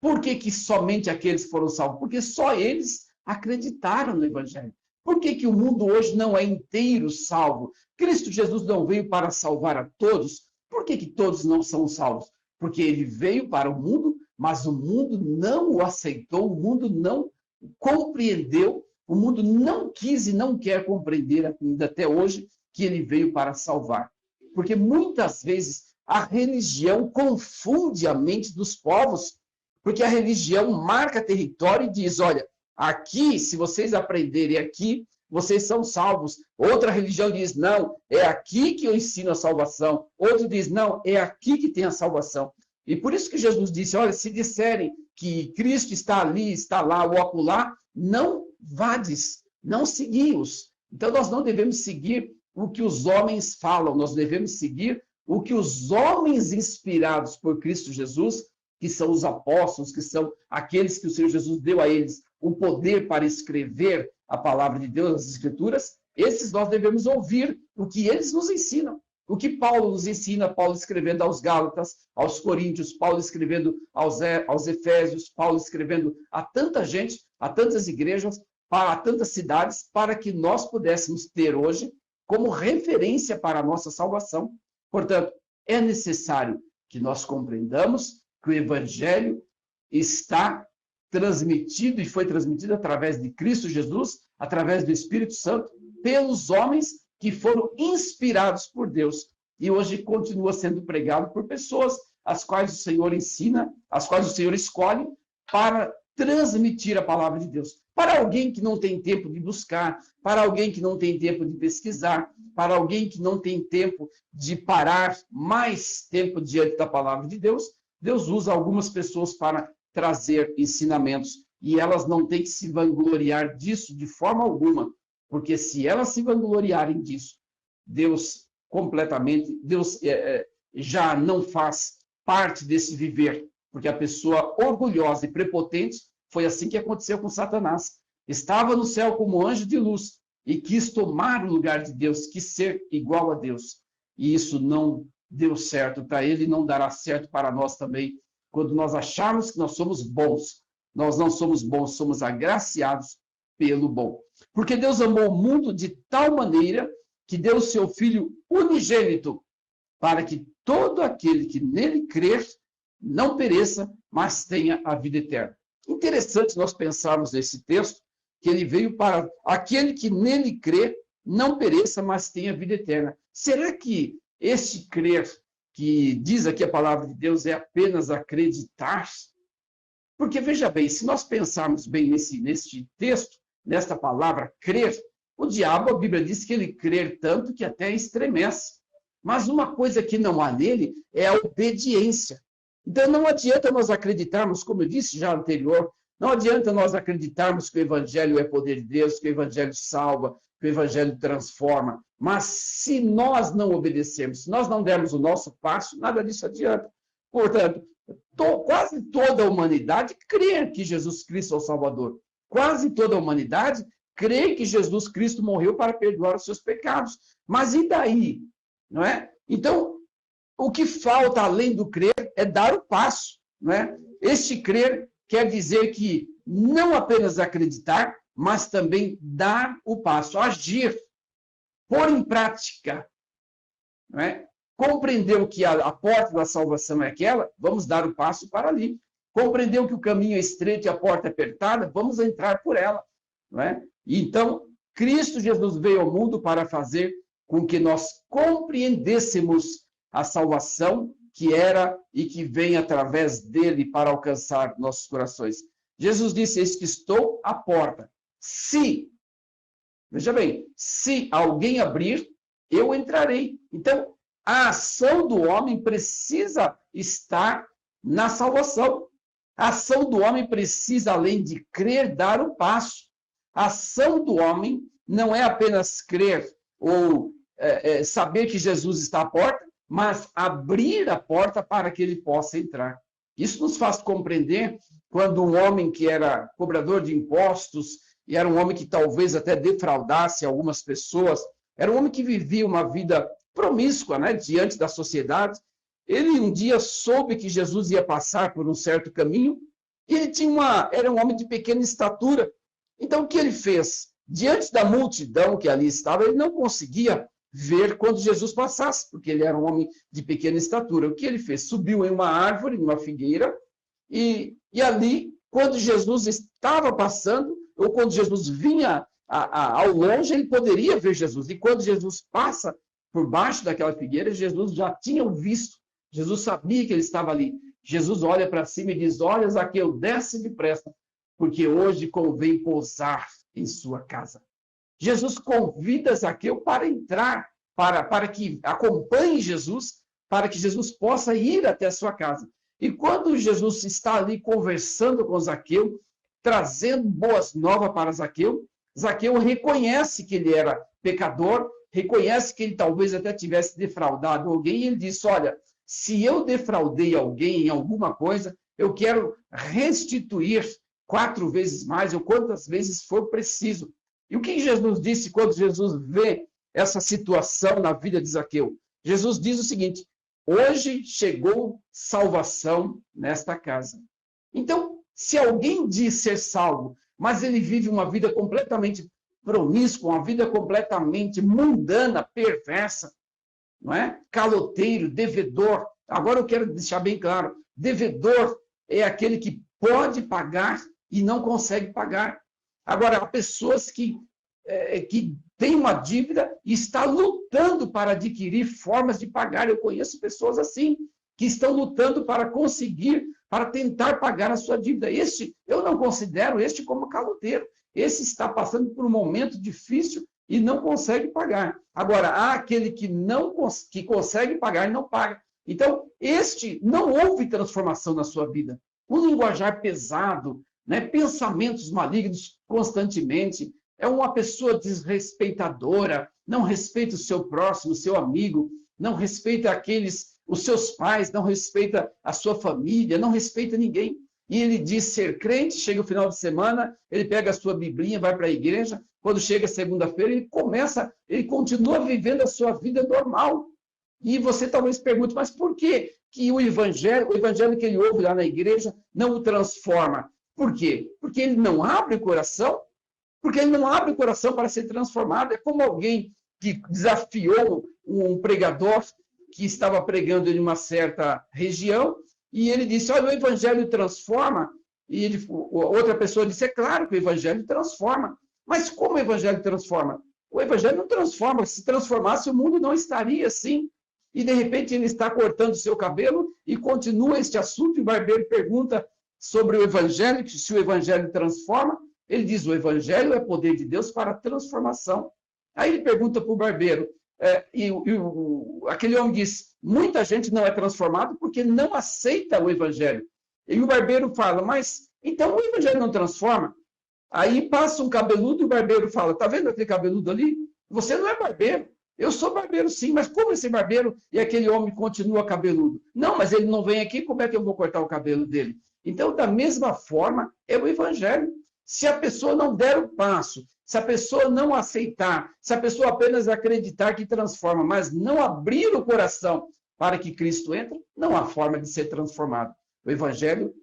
por que somente aqueles foram salvos? Porque só eles acreditaram no Evangelho. Por que o mundo hoje não é inteiro salvo? Cristo Jesus não veio para salvar a todos. Por que todos não são salvos? Porque ele veio para o mundo, mas o mundo não o aceitou, o mundo não compreendeu, o mundo não quis e não quer compreender ainda até hoje que ele veio para salvar. Porque muitas vezes a religião confunde a mente dos povos, porque a religião marca território e diz, olha, aqui, se vocês aprenderem aqui, vocês são salvos. Outra religião diz, não, é aqui que eu ensino a salvação. Outro diz, não, é aqui que tem a salvação. E por isso que Jesus disse, olha, se disserem que Cristo está ali, está lá ou acolá, não vades, não segui-os. Então nós não devemos seguir o que os homens falam, nós devemos seguir o que os homens inspirados por Cristo Jesus, que são os apóstolos, que são aqueles que o Senhor Jesus deu a eles o poder para escrever a palavra de Deus, as Escrituras, esses nós devemos ouvir o que eles nos ensinam. O que Paulo nos ensina, Paulo escrevendo aos Gálatas, aos Coríntios, Paulo escrevendo aos Efésios, Paulo escrevendo a tanta gente, a tantas igrejas, a tantas cidades, para que nós pudéssemos ter hoje como referência para a nossa salvação. Portanto, é necessário que nós compreendamos que o Evangelho está transmitido e foi transmitido através de Cristo Jesus, através do Espírito Santo, pelos homens que foram inspirados por Deus. E hoje continua sendo pregado por pessoas as quais o Senhor ensina, as quais o Senhor escolhe para transmitir a palavra de Deus. Para alguém que não tem tempo de buscar, para alguém que não tem tempo de pesquisar, para alguém que não tem tempo de parar mais tempo diante da palavra de Deus, Deus usa algumas pessoas para trazer ensinamentos. E elas não têm que se vangloriar disso de forma alguma, porque se elas se vangloriarem disso, Deus já não faz parte desse viver, porque a pessoa orgulhosa e prepotente, foi assim que aconteceu com Satanás. Estava no céu como anjo de luz e quis tomar o lugar de Deus, quis ser igual a Deus. E isso não deu certo para ele e não dará certo para nós também, quando nós acharmos que nós somos bons. Nós não somos bons, somos agraciados pelo bom. Porque Deus amou o mundo de tal maneira que deu o seu Filho unigênito, para que todo aquele que nele crer não pereça, mas tenha a vida eterna. Interessante nós pensarmos nesse texto, que ele veio para aquele que nele crê não pereça, mas tenha a vida eterna. Será que esse crer, que diz aqui a palavra de Deus, é apenas acreditar? Porque, veja bem, se nós pensarmos bem neste texto, nesta palavra crer, o diabo, a Bíblia diz que ele crer tanto que até estremece. Mas uma coisa que não há nele é a obediência. Então não adianta nós acreditarmos, como eu disse já anterior, não adianta nós acreditarmos que o Evangelho é poder de Deus, que o Evangelho salva, que o Evangelho transforma. Mas se nós não obedecermos, se nós não dermos o nosso passo, nada disso adianta. Portanto, quase toda a humanidade crê que Jesus Cristo é o Salvador. Quase toda a humanidade crê que Jesus Cristo morreu para perdoar os seus pecados. Mas e daí? Não é? Então, o que falta além do crer é dar o passo. Não é? Este crer quer dizer que não apenas acreditar, mas também dar o passo, agir, pôr em prática. Não é? Compreendeu que a porta da salvação é aquela, vamos dar o passo para ali. Compreendeu que o caminho é estreito e a porta é apertada, vamos entrar por ela. Não é? Então, Cristo Jesus veio ao mundo para fazer com que nós compreendêssemos a salvação que era e que vem através dele para alcançar nossos corações. Jesus disse, eis que estou à porta. Veja bem, se alguém abrir, eu entrarei. Então, a ação do homem precisa estar na salvação. A ação do homem precisa, além de crer, dar um passo. A ação do homem não é apenas crer ou saber que Jesus está à porta, mas abrir a porta para que ele possa entrar. Isso nos faz compreender quando um homem que era cobrador de impostos, e era um homem que talvez até defraudasse algumas pessoas, era um homem que vivia uma vida promíscua, né, diante da sociedade. Ele um dia soube que Jesus ia passar por um certo caminho, e ele era um homem de pequena estatura. Então, o que ele fez? Diante da multidão que ali estava, ele não conseguia ver quando Jesus passasse, porque ele era um homem de pequena estatura. O que ele fez? Subiu em uma árvore, numa figueira, e ali, quando Jesus estava passando, ou quando Jesus vinha ao longe, ele poderia ver Jesus. E quando Jesus passa por baixo daquela figueira, Jesus já tinha o visto. Jesus sabia que ele estava ali. Jesus olha para cima e diz: olha, Zaqueu, desce depressa, porque hoje convém pousar em sua casa. Jesus convida Zaqueu para entrar, para que acompanhe Jesus, para que Jesus possa ir até a sua casa. E quando Jesus está ali conversando com Zaqueu, trazendo boas novas para Zaqueu, Zaqueu reconhece que ele era pecador, reconhece que ele talvez até tivesse defraudado alguém, e ele diz: olha, se eu defraudei alguém em alguma coisa, eu quero restituir 4 vezes mais, ou quantas vezes for preciso. E o que Jesus disse quando Jesus vê essa situação na vida de Zaqueu? Jesus diz o seguinte: hoje chegou salvação nesta casa. Então, se alguém diz ser salvo, mas ele vive uma vida completamente promíscua, uma vida completamente mundana, perversa, não é? Caloteiro, devedor. Agora eu quero deixar bem claro: devedor é aquele que pode pagar e não consegue pagar. Agora, há pessoas que têm uma dívida e estão lutando para adquirir formas de pagar. Eu conheço pessoas assim, que estão lutando para conseguir, para tentar pagar a sua dívida. Eu não considero este como caloteiro. Esse está passando por um momento difícil e não consegue pagar. Agora, há aquele que consegue pagar e não paga. Então, este não houve transformação na sua vida. Um linguajar pesado, né? Pensamentos malignos constantemente, é uma pessoa desrespeitadora, não respeita o seu próximo, o seu amigo, não respeita os seus pais, não respeita a sua família, não respeita ninguém. E ele diz ser crente, chega o final de semana, ele pega a sua biblinha, vai para a igreja, quando chega segunda-feira, ele continua vivendo a sua vida normal. E você talvez pergunte: mas por que o evangelho que ele ouve lá na igreja não o transforma? Por quê? Porque ele não abre o coração? Porque ele não abre o coração para ser transformado. É como alguém que desafiou um pregador que estava pregando em uma certa região, e ele disse: olha, o evangelho transforma. E outra pessoa disse: é claro que o evangelho transforma. Mas como o evangelho transforma? O evangelho não transforma. Se transformasse, o mundo não estaria assim. E, de repente, ele está cortando o seu cabelo e continua este assunto, e o barbeiro pergunta sobre o evangelho, se o evangelho transforma. Ele diz: o evangelho é poder de Deus para a transformação. Aí ele pergunta para o barbeiro, aquele homem diz: muita gente não é transformada porque não aceita o evangelho. E o barbeiro fala: mas então o evangelho não transforma? Aí passa um cabeludo e o barbeiro fala: tá vendo aquele cabeludo ali? Você não é barbeiro. Eu sou barbeiro, sim, mas como esse barbeiro e aquele homem continua cabeludo? Não, mas ele não vem aqui, como é que eu vou cortar o cabelo dele? Então, da mesma forma, é o evangelho. Se a pessoa não der o passo, se a pessoa não aceitar, se a pessoa apenas acreditar que transforma, mas não abrir o coração para que Cristo entre, não há forma de ser transformado. O evangelho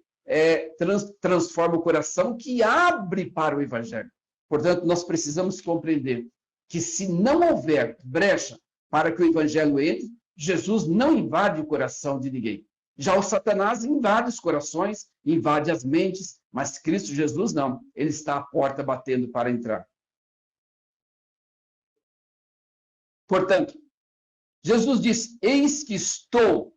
transforma o coração que abre para o evangelho. Portanto, nós precisamos compreender que se não houver brecha para que o evangelho entre, Jesus não invade o coração de ninguém. Já o Satanás invade os corações, invade as mentes, mas Cristo Jesus não. Ele está à porta batendo para entrar. Portanto, Jesus diz: eis que estou.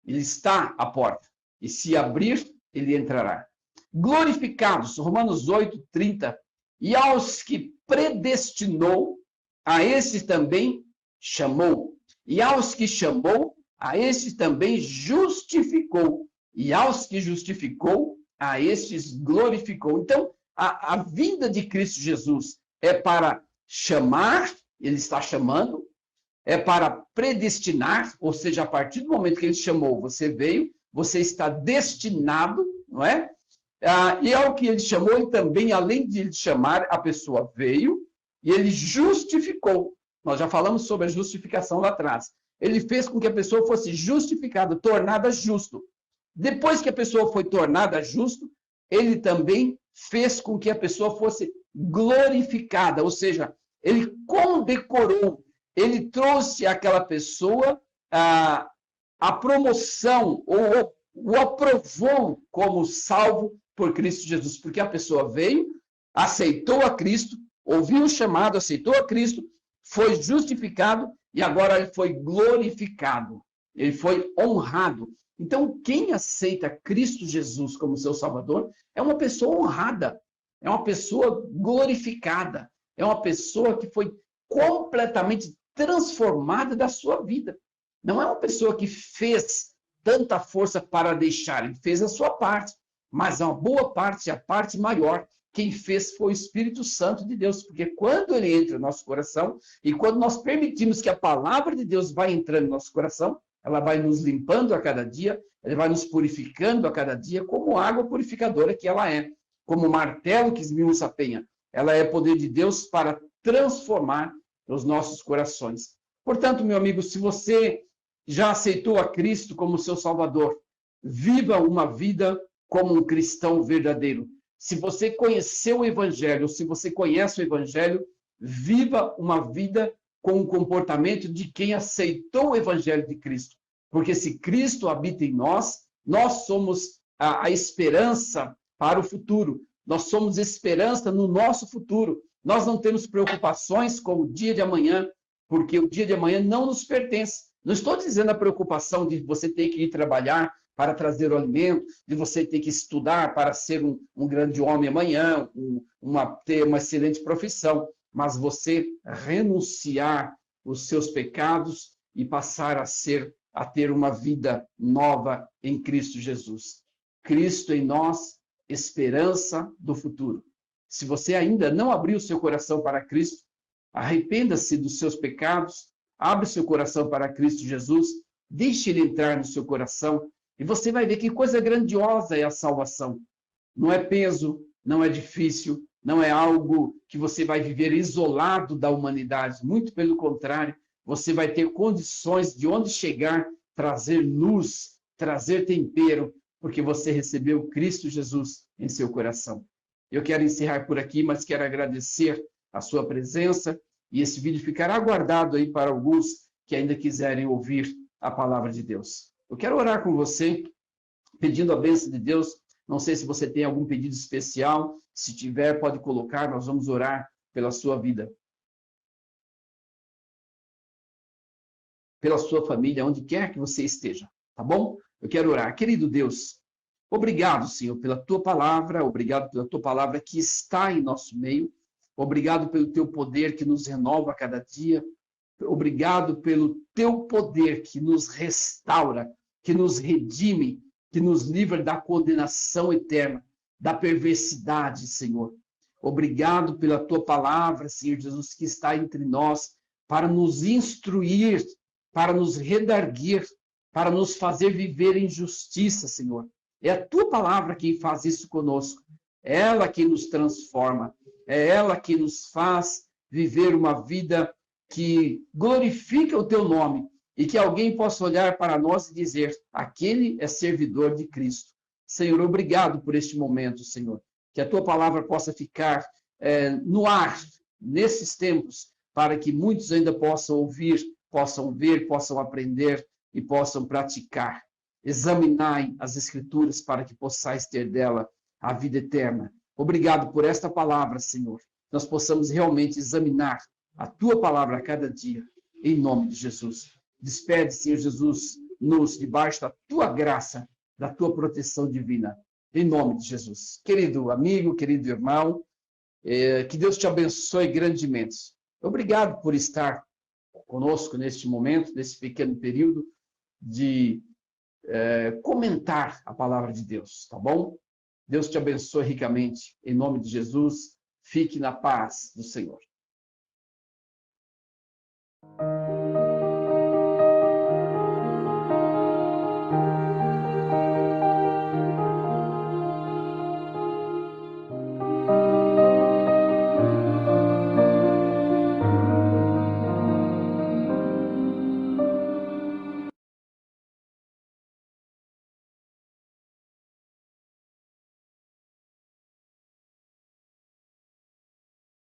Ele está à porta. E se abrir, ele entrará. Glorificados, Romanos 8:30. E aos que predestinou, a esses também chamou. E aos que chamou, a esses também justificou. e aos que justificou, a estes glorificou. Então, a vinda de Cristo Jesus é para chamar, ele está chamando, é para predestinar, ou seja, a partir do momento que ele chamou, você veio, você está destinado, não é? E ao que ele chamou, ele também, além de ele chamar, a pessoa veio e ele justificou. Nós já falamos sobre a justificação lá atrás. Ele fez com que a pessoa fosse justificada, tornada justo. Depois que a pessoa foi tornada justo, ele também fez com que a pessoa fosse glorificada, ou seja, ele condecorou, ele trouxe àquela pessoa a promoção, ou o aprovou como salvo por Cristo Jesus, porque a pessoa veio, aceitou a Cristo, ouviu o chamado, aceitou a Cristo, foi justificado e agora ele foi glorificado, ele foi honrado. Então, quem aceita Cristo Jesus como seu Salvador é uma pessoa honrada, é uma pessoa glorificada, é uma pessoa que foi completamente transformada da sua vida. Não é uma pessoa que fez tanta força para deixar, ele fez a sua parte, mas a boa parte, a parte maior, quem fez foi o Espírito Santo de Deus, porque quando ele entra no nosso coração e quando nós permitimos que a palavra de Deus vá entrando no nosso coração, ela vai nos limpando a cada dia, ela vai nos purificando a cada dia, como água purificadora que ela é, como martelo que esmiuça a penha. Ela é poder de Deus para transformar os nossos corações. Portanto, meu amigo, se você já aceitou a Cristo como seu Salvador, viva uma vida como um cristão verdadeiro. Se você conheceu o Evangelho, se você conhece o Evangelho, viva uma vida com o comportamento de quem aceitou o Evangelho de Cristo. Porque se Cristo habita em nós, nós somos a esperança para o futuro. Nós somos esperança no nosso futuro. Nós não temos preocupações com o dia de amanhã, porque o dia de amanhã não nos pertence. Não estou dizendo a preocupação de você ter que ir trabalhar para trazer o alimento, de você ter que estudar para ser um grande homem amanhã, ter uma excelente profissão, mas você renunciar os seus pecados e passar a ter uma vida nova em Cristo Jesus. Cristo em nós, esperança do futuro. Se você ainda não abriu seu coração para Cristo, arrependa-se dos seus pecados, abre seu coração para Cristo Jesus, deixe ele entrar no seu coração e você vai ver que coisa grandiosa é a salvação. Não é peso, não é difícil, não é algo que você vai viver isolado da humanidade. Muito pelo contrário, você vai ter condições de onde chegar, trazer luz, trazer tempero, porque você recebeu Cristo Jesus em seu coração. Eu quero encerrar por aqui, mas quero agradecer a sua presença e esse vídeo ficará guardado aí para alguns que ainda quiserem ouvir a palavra de Deus. Eu quero orar com você, pedindo a bênção de Deus. Não sei se você tem algum pedido especial. Se tiver, pode colocar. Nós vamos orar pela sua vida. Pela sua família, onde quer que você esteja. Tá bom? Eu quero orar. Querido Deus, obrigado, Senhor, pela tua palavra. Obrigado pela tua palavra que está em nosso meio. Obrigado pelo teu poder que nos renova a cada dia. Obrigado pelo teu poder que nos restaura, que nos redime, que nos livra da condenação eterna, da perversidade, Senhor. Obrigado pela tua palavra, Senhor Jesus, que está entre nós, para nos instruir, para nos redarguir, para nos fazer viver em justiça, Senhor. É a tua palavra quem faz isso conosco. É ela que nos transforma. É ela que nos faz viver uma vida que glorifica o teu nome e que alguém possa olhar para nós e dizer, aquele é servidor de Cristo. Senhor, obrigado por este momento, Senhor. Que a tua palavra possa ficar no ar, nesses tempos, para que muitos ainda possam ouvir, possam ver, possam aprender e possam praticar. Examinai as Escrituras para que possais ter dela a vida eterna. Obrigado por esta palavra, Senhor. Nós possamos realmente examinar a tua palavra a cada dia, em nome de Jesus. Despede, Senhor Jesus, nos debaixo da tua graça, da tua proteção divina, em nome de Jesus. Querido amigo, querido irmão, que Deus te abençoe grandemente. Obrigado por estar conosco neste momento, nesse pequeno período de comentar a palavra de Deus, tá bom? Deus te abençoe ricamente. Em nome de Jesus, fique na paz do Senhor.